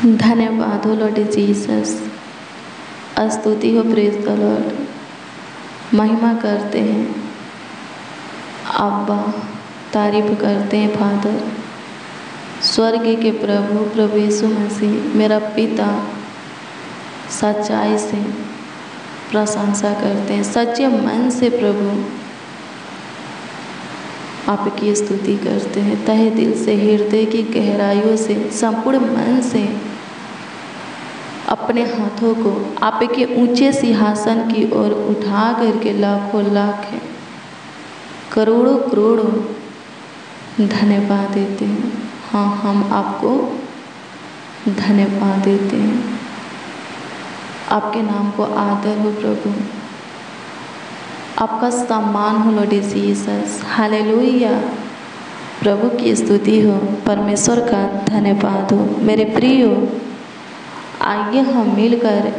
धन्यवाद हो Lord Jesus. स्तुति हो प्रेज द लॉर्ड। महिमा करते हैं अब्बा, तारीफ करते हैं फादर। स्वर्ग के प्रभु प्रभु यीशु मसीह मेरा पिता सच्चाई से प्रशंसा करते हैं, सच्चे मन से प्रभु आपकी स्तुति करते हैं। तहे दिल से, हृदय की गहराइयों से, संपूर्ण मन से अपने हाथों को आपके ऊंचे सिंहासन की ओर उठा करके लाखों लाख करोड़ों करोड़ों धन्यवाद देते हैं। हाँ, हम आपको धन्यवाद देते हैं। आपके नाम को आदर हो प्रभु, आपका सम्मान हो लॉर्ड जीसस। हालेलुया। प्रभु की स्तुति हो, परमेश्वर का धन्यवाद हो। मेरे प्रियो, आइए हम मिलकर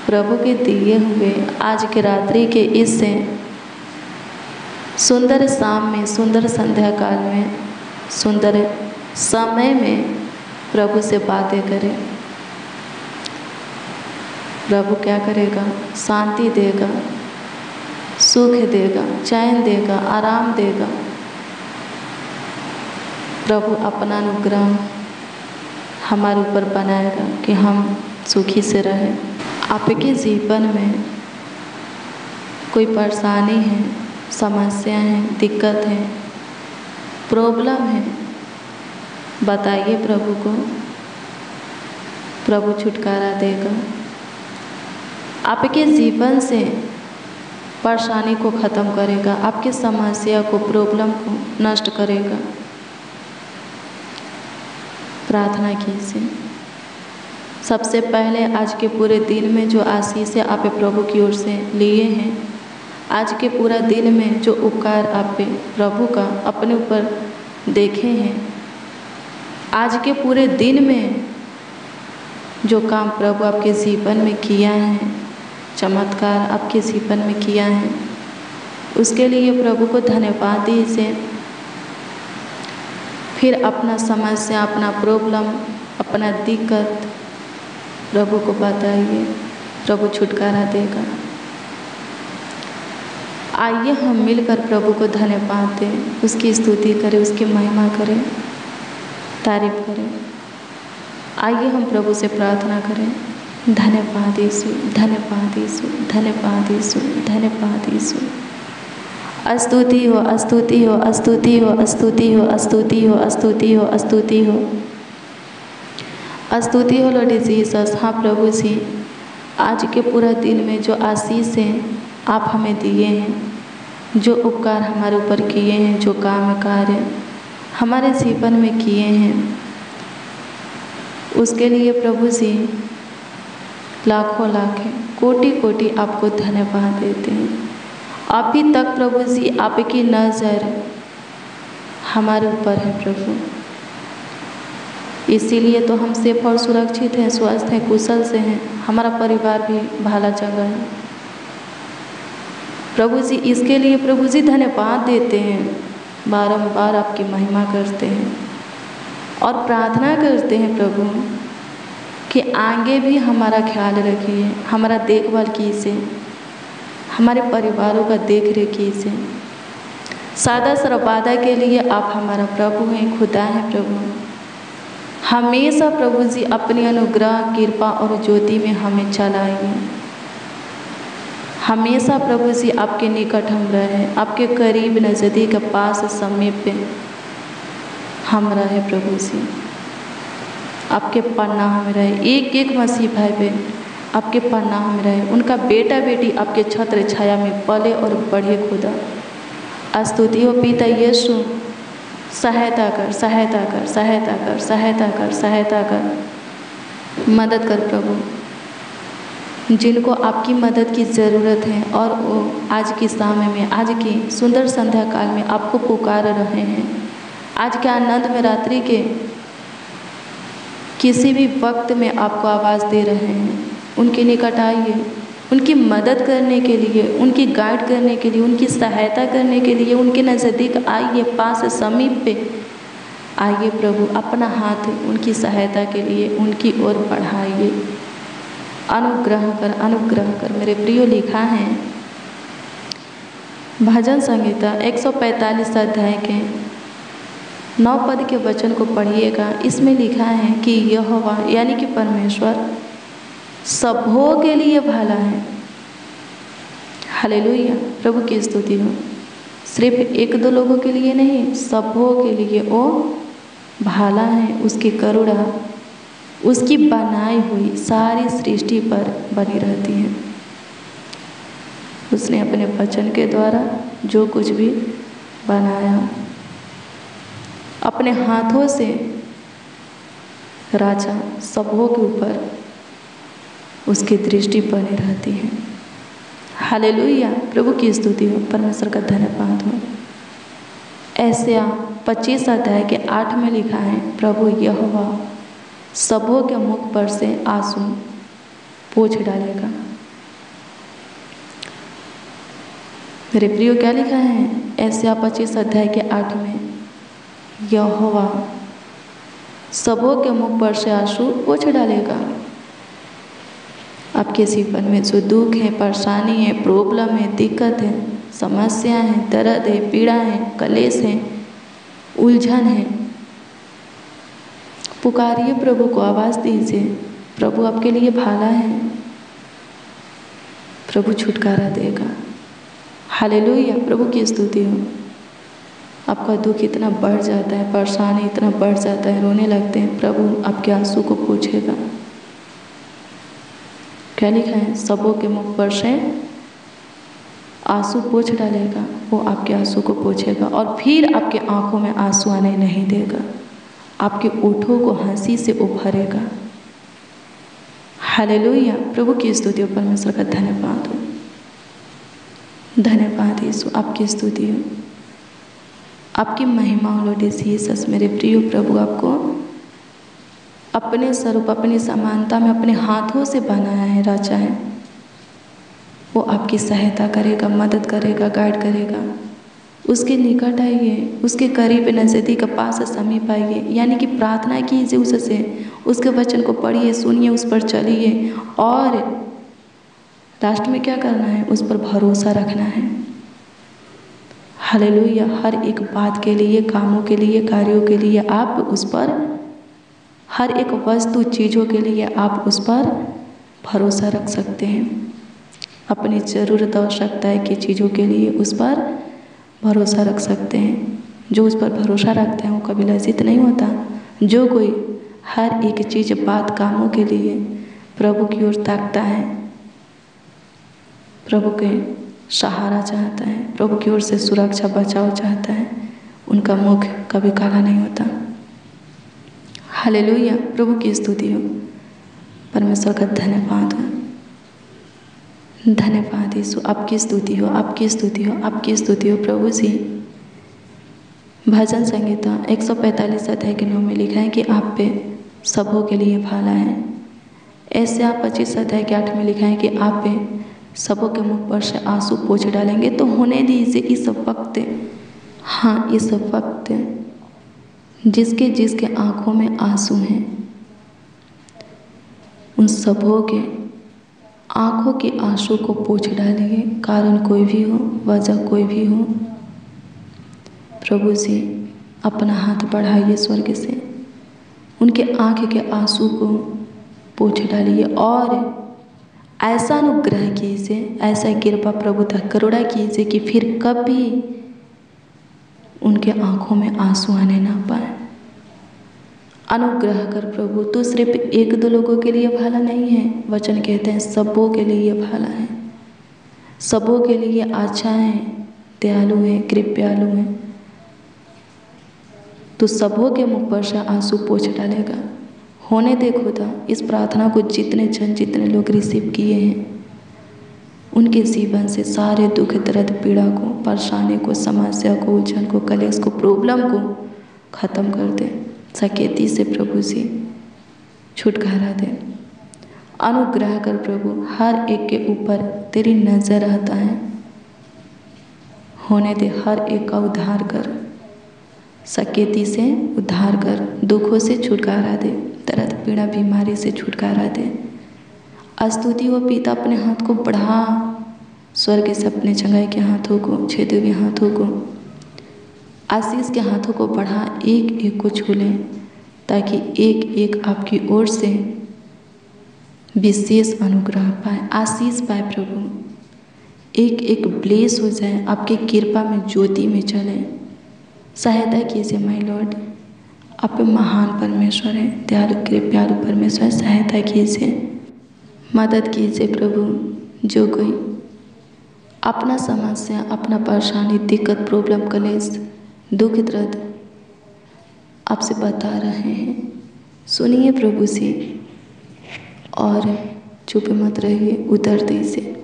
प्रभु के दिए हुए आज के रात्रि के इस सुंदर शाम में, सुंदर संध्या काल में, सुंदर समय में प्रभु से बातें करें। प्रभु क्या करेगा? शांति देगा, सुख देगा, चैन देगा, आराम देगा। प्रभु अपना अनुग्रह हमारे ऊपर बनाएगा कि हम सुखी से रहें। आपके जीवन में कोई परेशानी है, समस्या है, दिक्कत है, प्रॉब्लम है, बताइए प्रभु को। प्रभु छुटकारा देगा। आपके जीवन से परेशानी को ख़त्म करेगा, आपकी समस्या को, प्रॉब्लम को नष्ट करेगा। प्रार्थना कीजिए। सबसे पहले आज के पूरे दिन में जो आशीष आप प्रभु की ओर से लिए हैं, आज के पूरा दिन में जो उपकार आप प्रभु का अपने ऊपर देखे हैं, आज के पूरे दिन में जो काम प्रभु आपके जीवन में किया है, चमत्कार आपके जीवन में किया है, उसके लिए प्रभु को धन्यवाद दीजिए। फिर अपना समस्या, अपना प्रॉब्लम, अपना दिक्कत प्रभु को बताइए, प्रभु छुटकारा देगा। आइए हम मिलकर प्रभु को धन्यवाद दें, उसकी स्तुति करें, उसकी महिमा करें, तारीफ करें। आइए हम प्रभु से प्रार्थना करें। धन्यवाद यीशु, धन्यवाद यीशु, धन्यवाद यीशु, धन्यवाद यीशु। स्तुति हो, स्तुति हो, स्तुति हो, स्तुति हो, स्तुति हो, स्तुति हो, स्तुति हो, स्तुति हो लॉर्ड जीसस। हाँ प्रभु जी, आज के पूरा दिन में जो आशीष है आप हमें दिए हैं, जो उपकार हमारे ऊपर किए हैं, जो काम कार्य हमारे जीवन में किए हैं, उसके लिए प्रभु जी लाखों लाख कोटि कोटि आपको धन्यवाद देते हैं। अभी तक प्रभु जी आपकी नज़र हमारे ऊपर है प्रभु, इसीलिए तो हम सेफ और सुरक्षित हैं, स्वस्थ हैं, कुशल से हैं, हमारा परिवार भी भला चंगा है प्रभु जी। इसके लिए प्रभु जी धन्यवाद देते हैं, बारंबार आपकी महिमा करते हैं और प्रार्थना करते हैं प्रभु कि आगे भी हमारा ख्याल रखिए, हमारा देखभाल कीजिए, हमारे परिवारों का देख रेख कीजिए। सादा सरवादा के लिए आप हमारा प्रभु हैं, खुदा हैं प्रभु। हमेशा प्रभु जी अपनी अनुग्रह, कृपा और ज्योति में हमें चलाइए। हमेशा प्रभु जी आपके निकट हम रहे, आपके करीब, नज़दीक, पास, समीप पे हम रहे प्रभु जी। आपके पन्ना में रहे, एक एक मसीह भाई बहन आपके पन्ना में रहे, उनका बेटा बेटी आपके छत्र छाया में पले और बढ़े खुदा। स्तुति हो पिता यीशु, सहायता कर, सहायता कर, सहायता कर, सहायता कर, सहायता कर, मदद कर प्रभु। जिनको आपकी मदद की ज़रूरत है और वो आज की शाम में, आज की सुंदर संध्या काल में आपको पुकार रहे हैं, आज के आनंद में, रात्रि के किसी भी वक्त में आपको आवाज़ दे रहे हैं, उनके निकट आइए, उनकी मदद करने के लिए, उनकी गाइड करने के लिए, उनकी सहायता करने के लिए उनके नज़दीक आइए, पास, समीप पे आइए प्रभु, अपना हाथ उनकी सहायता के लिए उनकी ओर बढ़ाइए। अनुग्रह कर मेरे प्रियो। लिखा है भजन संहिता 145 अध्याय के 9 पद के वचन को पढ़िएगा। इसमें लिखा है कि यहोवा यानी कि परमेश्वर सबों के लिए भला है। हालेलुया, प्रभु की स्तुति हो। सिर्फ एक दो लोगों के लिए नहीं, सबों के लिए वो भला है। उसकी करुणा उसकी बनाई हुई सारी सृष्टि पर बनी रहती है। उसने अपने वचन के द्वारा जो कुछ भी बनाया, अपने हाथों से राजा सबों के ऊपर उसकी दृष्टि बनी रहती है। हालेलुया, प्रभु की स्तुति हो, परमेश्वर का धन्यवाद हो। ऐसा 25 अध्याय के 8 में लिखा है, प्रभु यहोवा सबों के मुख पर से आंसू पोंछ डालेगा। मेरे प्रियो, क्या लिखा है ऐसा 25 अध्याय के 8 में? यहोवा सबों के मुख पर से आंसू पोंछ डालेगा। आपके जीवन में जो दुख है, परेशानी है, प्रॉब्लम है, दिक्कत है, समस्या है, दर्द है, पीड़ा है, कलेश है, उलझन है, पुकारिए प्रभु को, आवाज़ दीजिए। प्रभु आपके लिए भला है, प्रभु छुटकारा देगा। हालेलुया, प्रभु की स्तुति हो। आपका दुख इतना बढ़ जाता है, परेशानी इतना बढ़ जाता है, रोने लगते हैं, प्रभु आपके आंसू को पोंछेगा। क्या लिखा है? सबों के मुख पर से आंसू पोंछ डालेगा। वो आपके आंसू को पोंछेगा और फिर आपके आंखों में आंसू आने नहीं देगा। आपके ओठों को हंसी से उभरेगा। हालेलुया, प्रभु की स्तुति हो, परमेश्वर का धन्यवाद हो। धन्यवाद यीशु, आपकी स्तुति हो, आपकी महिमा हो लौटे यीशु। मेरे प्रिय प्रभु आपको अपने स्वरूप, अपनी समानता में अपने हाथों से बनाया है, राजा है। वो आपकी सहायता करेगा, मदद करेगा, गाइड करेगा। उसके निकट आइए, उसके करीब नज़दीक पास समीप आइए, यानी कि प्रार्थना कीजिए उससे, उसके वचन को पढ़िए, सुनिए, उस पर चलिए। और लास्ट में क्या करना है? उस पर भरोसा रखना है। हालेलुया, हर एक बात के लिए, कामों के लिए, कार्यों के लिए आप उस पर, हर एक वस्तु चीज़ों के लिए आप उस पर भरोसा रख सकते हैं। अपनी ज़रूरत आवश्यकता की चीज़ों के लिए उस पर भरोसा रख सकते हैं। जो उस पर भरोसा रखते हैं वो कभी लज्जित नहीं होता। जो कोई हर एक चीज़, बात, कामों के लिए प्रभु की ओर ताकता है, प्रभु के सहारा चाहता है, प्रभु की ओर से सुरक्षा बचाव चाहता है, उनका मुख कभी काला नहीं होता। हालेलुया, प्रभु की स्तुति हो, परमेश्वर का धन्यवाद हो। धन्यवाद यीशु, आपकी स्तुति हो, आपकी स्तुति हो, आपकी स्तुति हो प्रभु जी। भजन संहिता 145 अध्याय के 9 में लिखा है कि आप पे सबों के लिए भला है। ऐसे आप 25 अध्याय के 8 में लिखा है कि आप पे सबों के मुख पर से आंसू पोंछ डालेंगे। तो होने दीजिए इस वक्त, हाँ इस वक्त जिसके आंखों में आंसू हैं, उन सबों के आंखों के आंसू को पोंछ डालिए। कारण कोई भी हो, वजह कोई भी हो, प्रभु जी अपना हाथ बढ़ाइए स्वर्ग से, उनके आंख के आंसू को पोंछ डालिए और ऐसा अनुग्रह कीजिए, ऐसा कृपा प्रभुता करुणा कीजिए कि फिर कभी उनके आंखों में आंसू आने ना पाए। अनुग्रह कर प्रभु, तो सिर्फ एक दो लोगों के लिए भला नहीं है, वचन कहते हैं सबों के लिए भला है, सबों के लिए अच्छा है, दयालु है, कृपालु है। तो सबों के मुख पर से आंसू पोंछ डालेगा। होने दे खुदा, इस प्रार्थना को जितने लोग रिसीव किए हैं, उनके जीवन से सारे दुख, दर्द, पीड़ा को, परेशानी को, समस्या को, उलझन को, कलेश को, प्रॉब्लम को ख़त्म कर दे। सकेती से प्रभु जी छुटकारा दे। अनुग्रह कर प्रभु, हर एक के ऊपर तेरी नज़र रहता है। होने दे, हर एक का उद्धार कर, सकेती से उद्धार कर, दुखों से छुटकारा दे, दर्द पीड़ा बीमारी से छुटकारा दे। स्तुति हो पिता, अपने हाथ को बढ़ा, स्वर्ग से अपने चंगाई के हाथों को, छेदे हुए हाथों को, आशीष के हाथों को बढ़ा, एक एक को छू लें, ताकि एक एक आपकी ओर से विशेष अनुग्रह पाए, आशीष पाए प्रभु। एक एक ब्लेस हो जाए, आपकी कृपा में ज्योति में चले। सहायता कीजिए माय लॉर्ड, आप महान परमेश्वर हैं, दयालु कृपालु परमेश्वर, सहायता कीजिए, मदद कीजिए प्रभु। जो कोई अपना समस्या, अपना परेशानी, दिक्कत, प्रॉब्लम, कलेश, दुख, दर्द आपसे बता रहे हैं, सुनिए प्रभु से और चुप मत रहिए, उत्तर दीजिए,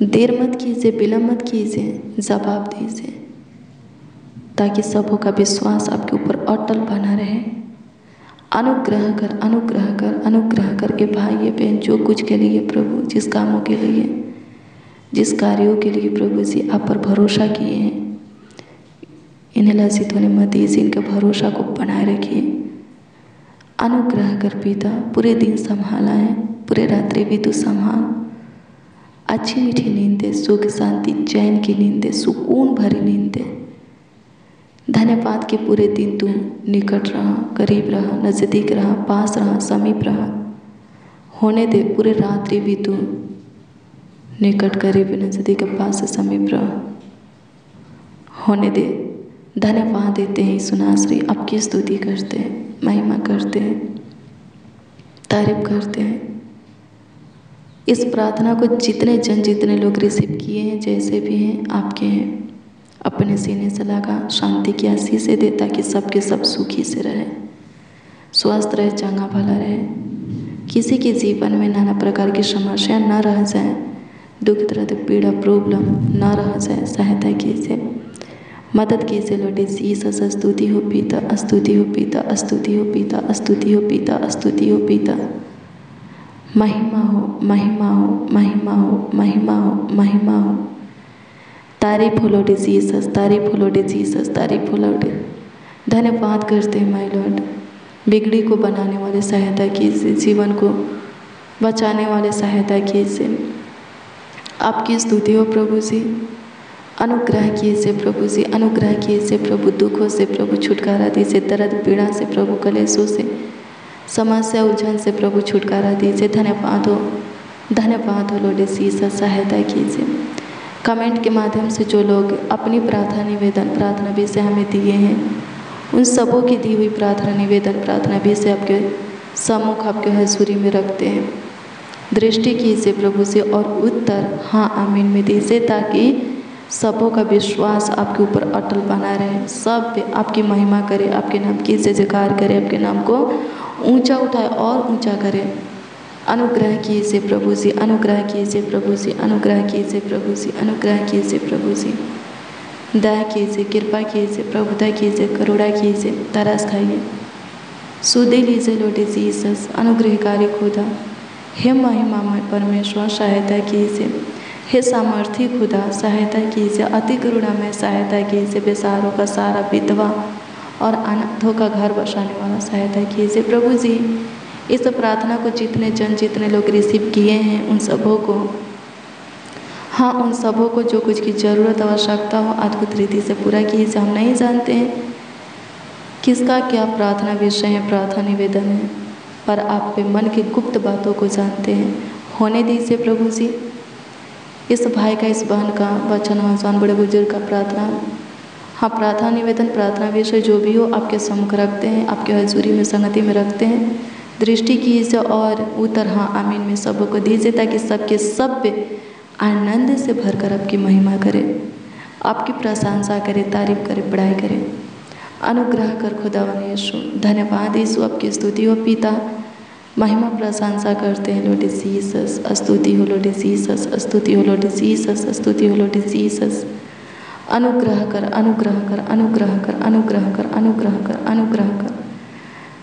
देर मत कीजिए, विलंब मत कीजिए, जवाब दीजिए, ताकि सबों का विश्वास आपके ऊपर अटल बना रहे। अनुग्रह कर, अनुग्रह कर, अनुग्रह कर। ये भाई ये बहन जो कुछ के लिए प्रभु, जिस कामों के लिए, जिस कार्यों के लिए प्रभु जी आप पर भरोसा किए हैं, इन्हें लज्जित होने मत दीजिए, इनके भरोसा को बनाए रखिए। अनुग्रह कर पिता, पूरे दिन संभाला है, पूरे रात्रि भी तू संभाल, अच्छी मीठी नींद दे, सुख शांति चैन की नींद दे, सुकून भरी नींद दे। धन्यवाद कि पूरे दिन तू निकट रहा, करीब रहा, नज़दीक रहा, पास रहा, समीप रहा। होने दे पूरे रात्रि भी तू निकट, करीब, नज़दीक, पास, समीप रहा, होने दे। धन्यवाद देते हैं सुनाश्री, आपकी स्तुति करते हैं, महिमा करते हैं, तारीफ करते हैं। इस प्रार्थना को जितने लोग रिसीव किए हैं, जैसे भी हैं, आपके हैं, अपने सीने से लगा, शांति की आशीष से दे, ताकि सबके सब सुखी से रहे, स्वस्थ रहे, चंगा भला रहे। किसी के जीवन में नाना प्रकार की समस्या न रह जाए, दुख, दर्द, पीड़ा, प्रॉब्लम न रह जाए। सहायता कीजिए, मदद कीजिए लॉर्ड जीसस। स्तुति हो पिता, स्तुति हो पिता, स्तुति हो पिता, स्तुति हो पिता, स्तुति हो पिता। महिमा हो, महिमा हो, महिमा हो, महिमा हो, महिमा हो। तारीफ हो लॉर्ड जीसस, तारीफ हो लॉर्ड जीसस, तारीफ हो लॉर्ड। धन्यवाद करते हैं माय लॉर्ड। बिगड़ी को बनाने वाले सहायता कीजिए, जीवन को बचाने वाले सहायता कीजिए। आपकी स्तुति हो प्रभु जी। अनुग्रह कीजिए प्रभु जी, अनुग्रह कीजिए प्रभु। दुखों से प्रभु छुटकारा दीजिए, दर्द पीड़ा से प्रभु, कलेशों से, समस्या उलझन से प्रभु छुटकारा दीजिए। धन्यवाद हो लॉर्ड जीसस, सहायता कीजिए। कमेंट के माध्यम से जो लोग अपनी प्रार्थना निवेदन, प्रार्थना विषय हमें दिए हैं, उन सबों की दी हुई प्रार्थना निवेदन, प्रार्थना विषय आपके सम्मुख, आपके हजूरी में रखते हैं। दृष्टि कीजिए प्रभु से और उत्तर हाँ आमीन में दीजिए, ताकि सबों का विश्वास आपके ऊपर अटल बना रहे। सब आपकी महिमा करे, आपके नाम की जयकार करे, आपके नाम को ऊंचा उठाए और ऊंचा करे। अनुग्रह कीजिए प्रभु जी, अनुग्रह कीजिए प्रभु जी, अनुग्रह कीजिए प्रभु जी, अनुग्रह कीजिए प्रभु जी। दया कीजिए, कृपा कीजिए प्रभु, दया कीजिए, करुणा कीजिए, तरस खाइए, सुधे लीजिए लॉर्ड जीसस। अनुग्रहकारी खुदा, हे महिमामय परमेश्वर, सहायता कीजिए। हे सामर्थी खुदा, सहायता कीजिए। अति करुणा में सहायता कीजिए। बेसहारों का सारा, विधवा और अनाथों का घर बसाने वाला सहायता कीजिए प्रभु जी। इस प्रार्थना को जितने लोग रिसीव किए हैं, उन सबों को, हाँ उन सबों को जो कुछ की ज़रूरत, आवश्यकता हो, अद्भुत रीति से पूरा कीजिए। हम नहीं जानते हैं किसका क्या प्रार्थना विषय है, प्रार्थना निवेदन है, पर आप पे मन की गुप्त बातों को जानते हैं। होने दीजिए प्रभु जी। इस भाई का, इस बहन का, बच्चा, नौजवान, बड़े बुजुर्ग का प्रार्थना, हाँ प्रार्थना निवेदन, प्रार्थना विषय जो भी हो आपके सम्मुख रखते हैं, आपके हजूरी में, संगति में रखते हैं। दृष्टि कीजिए और उत्तर हाँ आमीन में सबों को दीजिए, ताकि सबके सब पे आनंद से भरकर आपकी महिमा करे, आपकी प्रशंसा करे, तारीफ करे, बड़ाई करे। अनुग्रह कर खुदावन यीशु। धन्यवाद यीशु, आपकी स्तुति हो पिता, महिमा प्रशंसा करते हैं लॉर्ड जीसस। स्तुति हो लॉर्ड जीसस, स्तुति हो लॉर्ड जीसस, स्तुति हो लॉर्ड जीसस। अनुग्रह कर, अनुग्रह कर, अनुग्रह कर, अनुग्रह कर, अनुग्रह कर, अनुग्रह कर।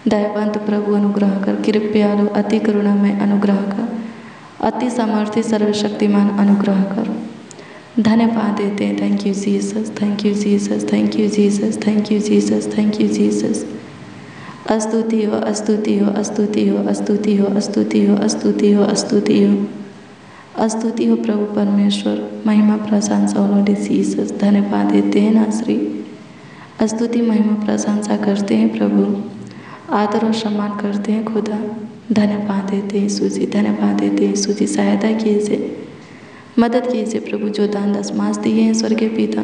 दयावंत प्रभु अनुग्रह कर, कृपयालु, अति करुणा में अनुग्रह कर, अति सामर्थ्य, सर्वशक्तिमान अनुग्रह कर। धन्यवाद देते हैं। Thank you Jesus, thank you Jesus, thank you Jesus, thank you Jesus, thank you Jesus. स्तुति हो, स्तुति हो, स्तुति हो, स्तुति हो, स्तुति हो, स्तुति हो, स्तुति हो, स्तुति हो प्रभु परमेश्वर। महिमा प्रशंसा लॉर्ड जीसस। धन्यवाद देते हैं नासरी। स्तुति महिमा प्रशंसा करते हैं प्रभु। आदर और सम्मान करते हैं खुदा। धन्यवाद देते हैं यीशु जी, धन्यवाद देते हैं यीशु जी। सहायता कीजिए, मदद कीजिए प्रभु। जो दान दशमांश दिए हैं स्वर्गीय पिता,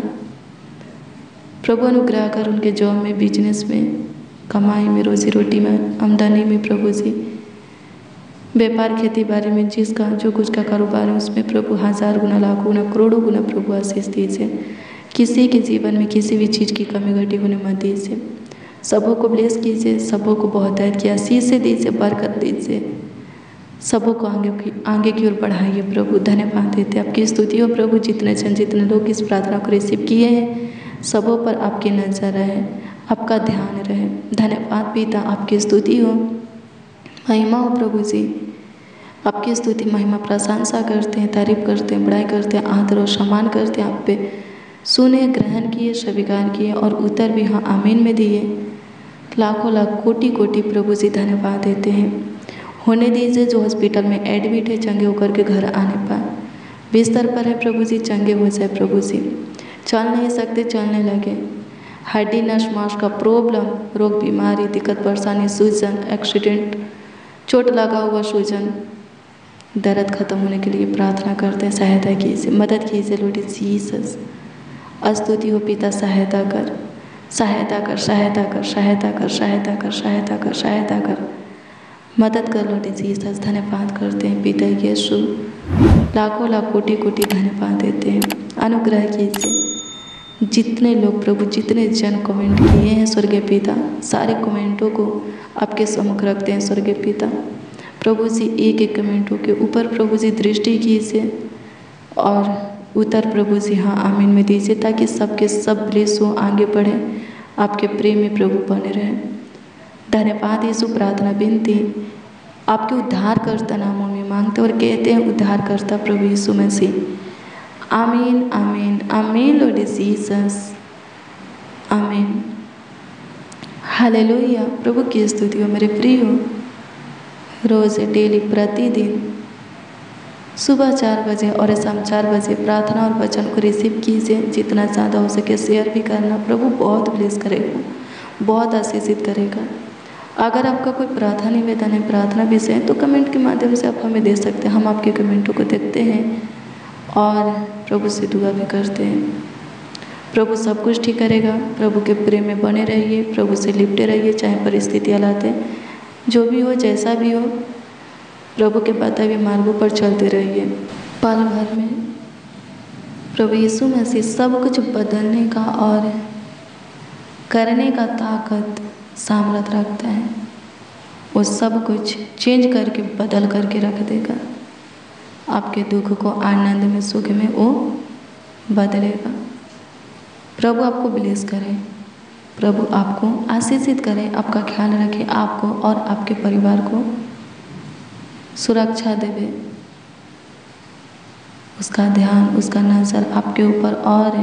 प्रभु अनुग्रह कर उनके जॉब में, बिजनेस में, कमाई में, रोजी रोटी में, आमदनी में प्रभु जी, व्यापार खेती बाड़ी में, जिसका जो कुछ का कारोबार है उसमें प्रभु 1000 गुना, लाखों गुना, करोड़ों गुना प्रभु आशीष दीजिए। किसी के जीवन में किसी भी चीज़ की कमी घटी होने मत दीजिए। सबों को ब्लेस कीजिए, सबों को बहुतायत की आशीष से दीजिए, बरकत दीजिए। सबों को आगे की ओर बढ़ाइए प्रभु। धन्यवाद देते आपकी स्तुति हो प्रभु। जितने लोग इस प्रार्थना को रिसीव किए हैं, सबों पर आपकी नज़र रहे, आपका ध्यान रहे। धन्यवाद पिता, आपकी स्तुति हो, महिमा हो प्रभु जी। आपकी स्तुति महिमा प्रशंसा करते हैं, तारीफ करते हैं, बड़ाई करते हैं, आदर और सम्मान करते हैं। आप पे सुने, ग्रहण किए, स्वीकार किए और उत्तर भी हाँ आमीन में दिए। लाखों लाख कोटि कोटि प्रभु जी धन्यवाद देते हैं। होने दीजिए जो हॉस्पिटल में एडमिट है, चंगे होकर के घर आने पाए। बिस्तर पर है प्रभु जी, चंगे हो जाए प्रभु जी। चल नहीं सकते, चलने लगे। हड्डी नस मांस का प्रॉब्लम, रोग बीमारी, दिक्कत परेशानी, सूजन, एक्सीडेंट, चोट लगा हुआ सूजन, दर्द खत्म होने के लिए प्रार्थना करते हैं। सहायता कीजिए, मदद कीजिए लॉर्ड जीसस। स्तुति हो पिता, सहायता कर, सहायता कर, सहायता कर, सहायता कर, सहायता कर, सहायता कर, सहायता कर, मदद कर लॉर्ड जीसस। धन्यवाद करते हैं पिता यीशु। लाखों लाख कोटि कोटि धन्यवाद देते हैं। अनुग्रह कीजिए। जितने लोग प्रभु, जितने जन कमेंट किए हैं स्वर्गीय पिता, सारे कमेंटों को आपके सम्मुख रखते हैं स्वर्गीय पिता। प्रभु जी एक एक कमेंटों के ऊपर प्रभु जी दृष्टि कीजिए और उत्तर प्रभु जी हाँ आमीन में दीजिए, ताकि सबके सब ब्लेस हो, आगे बढ़े, आपके प्रेम में प्रभु बने रहें। धन्यवाद यीशु। प्रार्थना विनती आपके उद्धारकर्ता नामों में मांगते और कहते हैं उद्धारकर्ता प्रभु यीशु मसीह। आमीन, आमीन, आमीन लॉर्ड जीसस, आमीन। हालेलुया। प्रभु की स्तुति हो मेरे प्रियो। रोज़ डेली प्रतिदिन सुबह 4 बजे और शाम 4 बजे प्रार्थना और वचन को रिसीव कीजिए। जितना ज़्यादा हो सके शेयर भी करना। प्रभु बहुत ब्लेस करेगा, बहुत आशीषित करेगा। अगर आपका कोई प्रार्थना निवेदन है, प्रार्थना विषय है, तो कमेंट के माध्यम से आप हमें दे सकते हैं। हम आपके कमेंटों को देखते हैं और प्रभु से दुआ भी करते हैं। प्रभु सब कुछ ठीक करेगा। प्रभु के प्रेम में बने रहिए, प्रभु से लिपटे रहिए, चाहे परिस्थितियाँ लाते जो भी हो, जैसा भी हो, प्रभु के बताए हुए मार्गों पर चलते रहिए। पल भर में प्रभु यीशु मसीह सब कुछ बदलने का और करने का ताकत, सामर्थ रखता है। वो सब कुछ चेंज करके, बदल करके रख देगा। आपके दुख को आनंद में, सुख में वो बदलेगा। प्रभु आपको ब्लेस करे, प्रभु आपको आशीषित करे, आपका ख्याल रखे, आपको और आपके परिवार को सुरक्षा देवे। उसका ध्यान, उसका नज़र आपके ऊपर और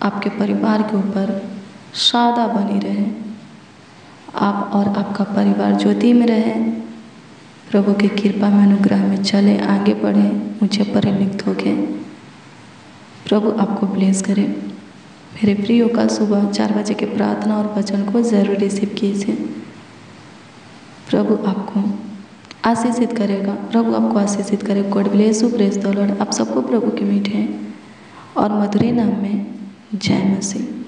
आपके परिवार के ऊपर सदा बनी रहे। आप और आपका परिवार ज्योति में रहे। प्रभु की कृपा में, अनुग्रह में चले, आगे बढ़े, मुझे परिणित हो गए। प्रभु आपको ब्लेस करे। मेरे प्रियो, कल सुबह 4 बजे के प्रार्थना और वचन को ज़रूर रिसीव कीजिए। प्रभु आपको आशीषित करेगा, प्रभु आपको आशीषित करे। God bless you, praise the Lord. आप सबको प्रभु के मीठे और मधुर नाम में जय मसीह।